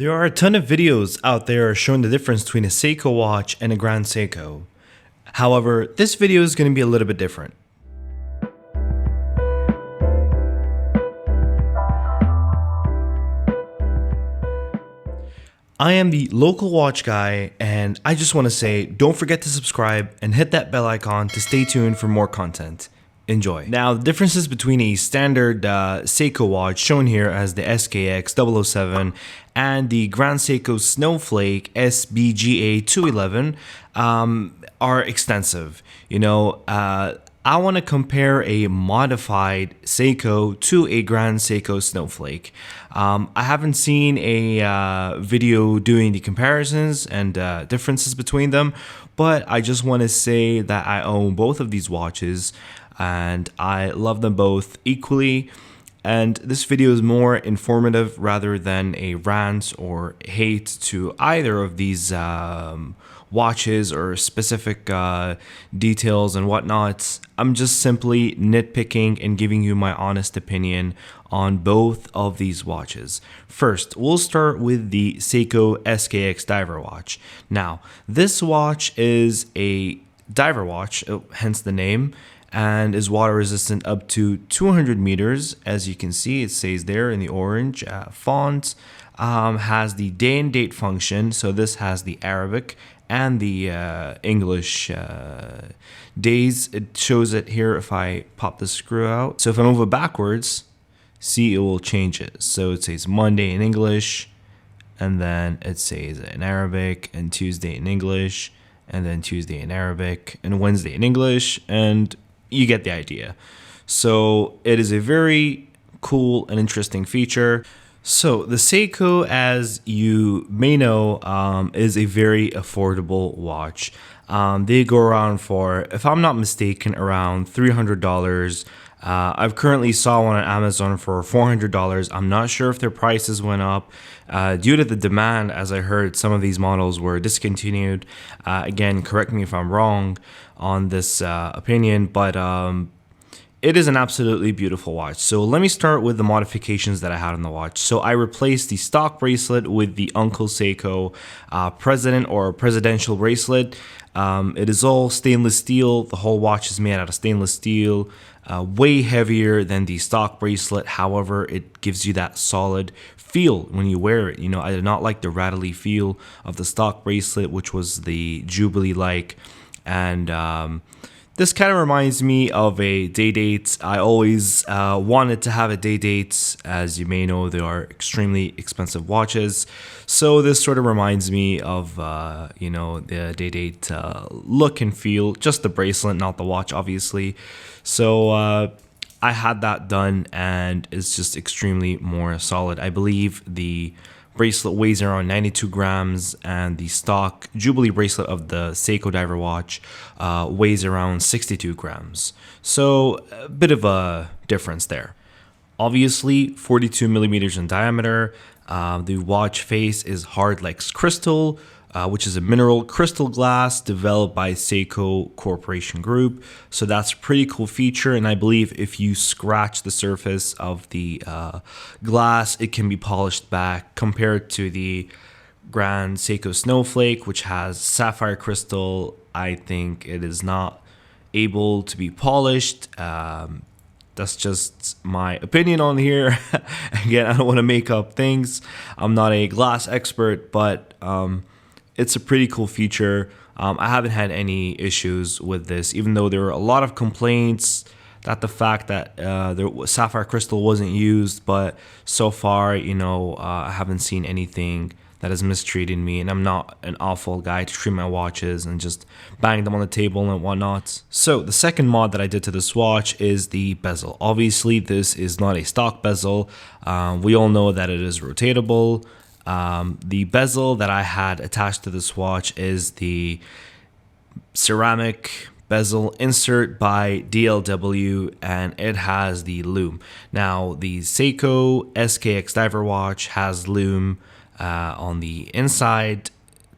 There are a ton of videos out there showing the difference between a Seiko watch and a Grand Seiko. However, this video is going to be a little bit different. I am the local watch guy, and I just want to say don't forget to subscribe and hit that bell icon to stay tuned for more content. Enjoy. Now, the differences between a standard Seiko watch, shown here as the SKX007, and the Grand Seiko Snowflake SBGA211 are extensive. I want to compare a modified Seiko to a Grand Seiko Snowflake. I haven't seen a video doing the comparisons and differences between them, but I just want to say that I own both of these watches and I love them both equally. And this video is more informative rather than a rant or hate to either of these watches or specific details and whatnot. I'm just simply nitpicking and giving you my honest opinion on both of these watches. First, we'll start with the Seiko SKX diver watch. Now, this watch is a diver watch, hence the name, and is water resistant up to 200 meters. As you can see, it says there in the orange font. Has the day and date function, so this has the Arabic and the English days. It shows it here if I pop the screw out. So if I move it backwards, see, it will change it. So it says Monday in English, and then it says in Arabic, and Tuesday in English, and then Tuesday in Arabic, and Wednesday in English, and you get the idea. So it is a very cool and interesting feature. So the Seiko, as you may know, is a very affordable watch. They go around for, if I'm not mistaken, around $300. I've currently saw one on Amazon for $400. I'm not sure if their prices went up due to the demand. As I heard, some of these models were discontinued. Again, correct me if I'm wrong on this opinion, but it is an absolutely beautiful watch. So let me start with the modifications that I had on the watch. So I replaced the stock bracelet with the Uncle Seiko President or Presidential bracelet. It is all stainless steel. The whole watch is made out of stainless steel. Way heavier than the stock bracelet. However, it gives you that solid feel when you wear it. I did not like the rattly feel of the stock bracelet, which was the Jubilee-like. And this kind of reminds me of a day date. I always wanted to have a day date. As you may know, they are extremely expensive watches. So this sort of reminds me of, the day date look and feel. Just the bracelet, not the watch, obviously. So I had that done, and it's just extremely more solid. I believe the bracelet weighs around 92 grams, and the stock Jubilee bracelet of the Seiko diver watch weighs around 62 grams. So a bit of a difference there. Obviously, 42 millimeters in diameter. The watch face is hard like crystal, which is a mineral crystal glass developed by Seiko Corporation Group. So that's a pretty cool feature, and I believe if you scratch the surface of the glass, it can be polished back, compared to the Grand Seiko Snowflake, which has sapphire crystal. I think it is not able to be polished. That's just my opinion on here. Again, I don't want to make up things. I'm not a glass expert, but it's a pretty cool feature. I haven't had any issues with this, even though there were a lot of complaints that the fact that sapphire crystal wasn't used. But so far, I haven't seen anything that has mistreated me, and I'm not an awful guy to treat my watches and just bang them on the table and whatnot. So the second mod that I did to this watch is the bezel. Obviously, this is not a stock bezel. We all know that it is rotatable. The bezel that I had attached to this watch is the ceramic bezel insert by DLW, and it has the lume. Now, the Seiko SKX diver watch has lume on the inside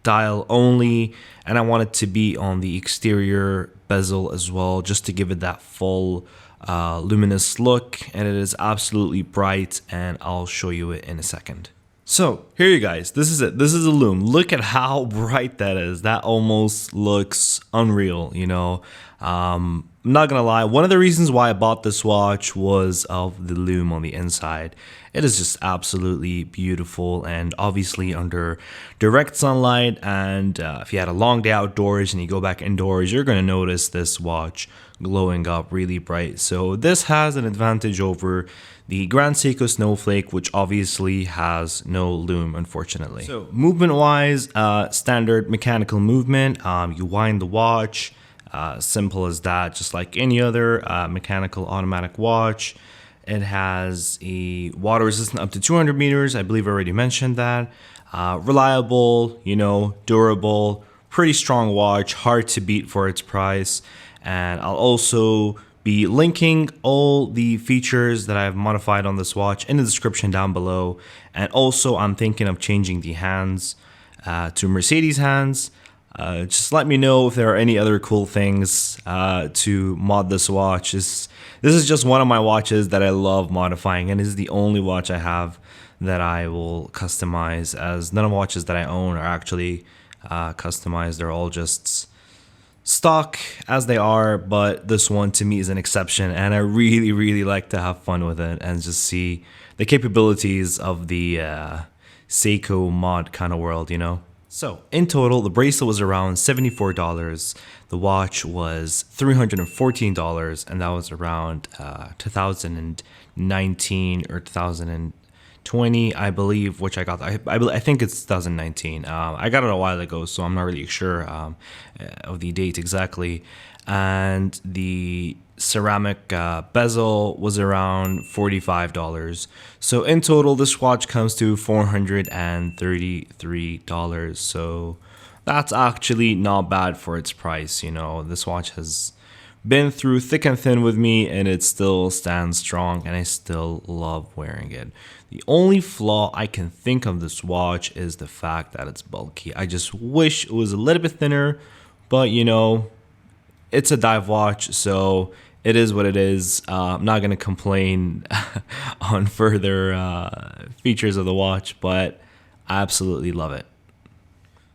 dial only, and I want it to be on the exterior bezel as well, just to give it that full luminous look, and it is absolutely bright, and I'll show you it in a second. So here you guys, this is it. This is a lume. Look at how bright that is. That almost looks unreal, you know. I'm not gonna lie, one of the reasons why I bought this watch was of the lume on the inside. It is just absolutely beautiful, and obviously under direct sunlight, and if you had a long day outdoors and you go back indoors, you're gonna notice this watch glowing up really bright. So this has an advantage over the Grand Seiko Snowflake, which obviously has no lume, unfortunately. So movement wise, standard mechanical movement. You wind the watch, simple as that, just like any other mechanical automatic watch. It has a water resistant up to 200 meters. I believe I already mentioned that. Reliable, you know, durable, pretty strong watch, hard to beat for its price. And I'll also be linking all the features that I've modified on this watch in the description down below. And also I'm thinking of changing the hands to Mercedes hands. Just let me know if there are any other cool things to mod this watch. This is just one of my watches that I love modifying, and is the only watch I have that I will customize, as none of the watches that I own are actually customized. They're all just stock as they are, but this one to me is an exception, and I really like to have fun with it and just see the capabilities of the Seiko mod kind of world, you know. So in total, the bracelet was around $74, the watch was $314, and that was around 2019 or 2020, I believe, which I got. I think it's 2019. I got it a while ago, so I'm not really sure of the date exactly. And the ceramic bezel was around $45. So in total, this watch comes to $433. So that's actually not bad for its price. You know, this watch has been through thick and thin with me, and it still stands strong, and I still love wearing it. The only flaw I can think of this watch is the fact that it's bulky. I just wish it was a little bit thinner, but you know, it's a dive watch, so it is what it is. I'm not going to complain on further features of the watch, but I absolutely love it.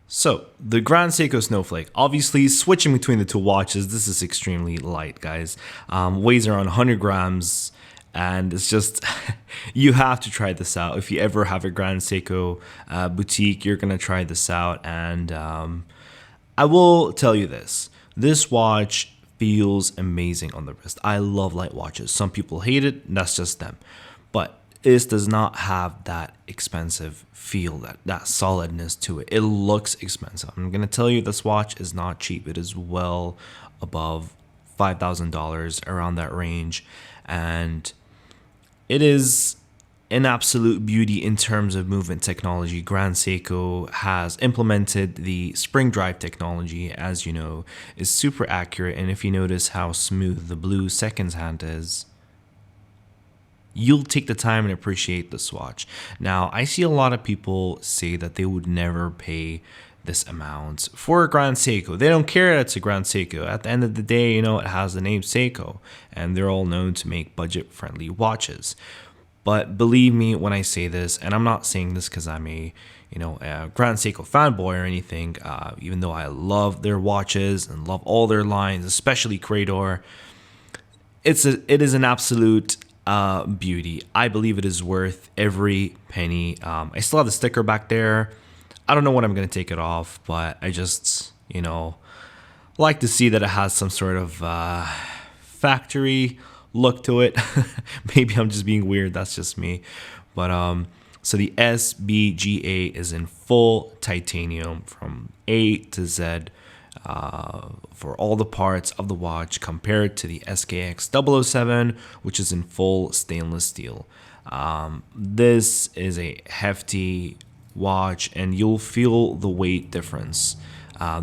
So, the Grand Seiko Snowflake. Obviously, switching between the two watches, this is extremely light, guys. Weighs around 100 grams, and it's just, you have to try this out. If you ever have a Grand Seiko boutique, you're going to try this out, and I will tell you this. This watch feels amazing on the wrist. I love light watches. Some people hate it, that's just them. But this does not have that expensive feel, that solidness to it. It looks expensive. I'm going to tell you, this watch is not cheap. It is well above $5,000, around that range. And it is an absolute beauty in terms of movement technology. Grand Seiko has implemented the spring drive technology, as you know, is super accurate. And if you notice how smooth the blue seconds hand is, you'll take the time and appreciate this watch. Now, I see a lot of people say that they would never pay this amount for a Grand Seiko. They don't care that it's a Grand Seiko. At the end of the day, you know, it has the name Seiko, and they're all known to make budget-friendly watches. But believe me when I say this, and I'm not saying this because I'm a Grand Seiko fanboy or anything, even though I love their watches and love all their lines, especially Crador. It is an absolute beauty. I believe it is worth every penny. I still have the sticker back there. I don't know when I'm going to take it off, but I just, like to see that it has some sort of factory look to it. Maybe I'm just being weird, that's just me. But so the SBGA is in full titanium from A to Z for all the parts of the watch, compared to the SKX007, which is in full stainless steel. This is a hefty watch, and you'll feel the weight difference.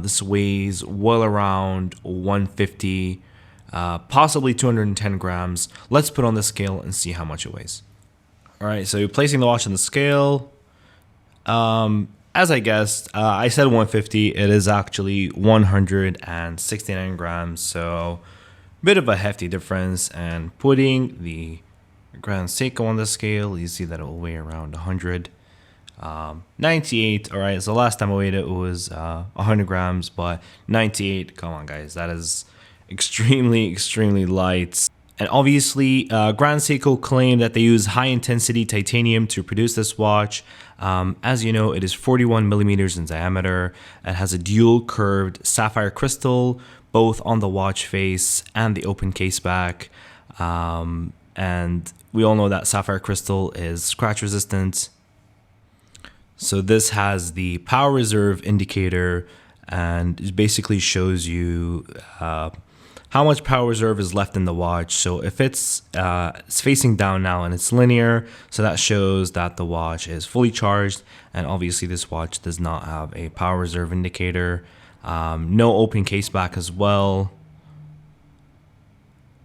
This weighs well around 150, possibly 210 grams. Let's put on the scale and see how much it weighs. All right, so placing the watch on the scale. As I guessed, I said 150. It is actually 169 grams, so a bit of a hefty difference. And putting the Grand Seiko on the scale, you see that it will weigh around 100. 98. All right, so last time I weighed it was 100 grams, but 98, come on guys, that is extremely light. And obviously, Grand Seiko claimed that they use high intensity titanium to produce this watch. As you know, it is 41 millimeters in diameter. It has a dual curved sapphire crystal, both on the watch face and the open case back. And we all know that sapphire crystal is scratch resistant. So this has the power reserve indicator, and it basically shows you how much power reserve is left in the watch. So if it's facing down now and it's linear, so that shows that the watch is fully charged. And obviously this watch does not have a power reserve indicator. No open case back as well.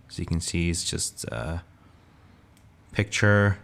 So you can see it's just a picture,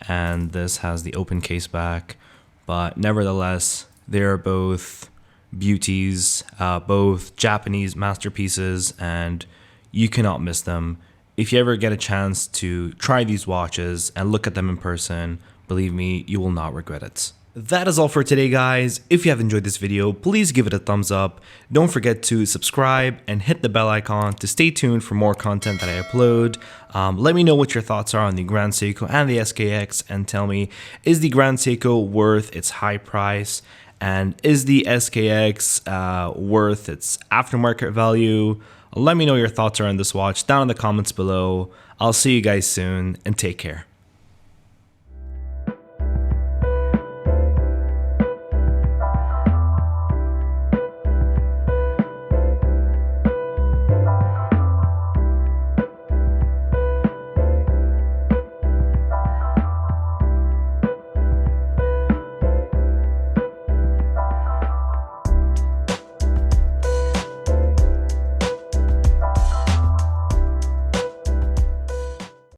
and this has the open case back. But nevertheless, they are both beauties, both Japanese masterpieces, and you cannot miss them. If you ever get a chance to try these watches and look at them in person, believe me, you will not regret it. That is all for today, guys. If you have enjoyed this video, please give it a thumbs up. Don't forget to subscribe and hit the bell icon to stay tuned for more content that I upload. Let me know what your thoughts are on the Grand Seiko and the SKX, and tell me, is the Grand Seiko worth its high price? And is the SKX worth its aftermarket value? Let me know your thoughts around this watch down in the comments below. I'll see you guys soon, and take care.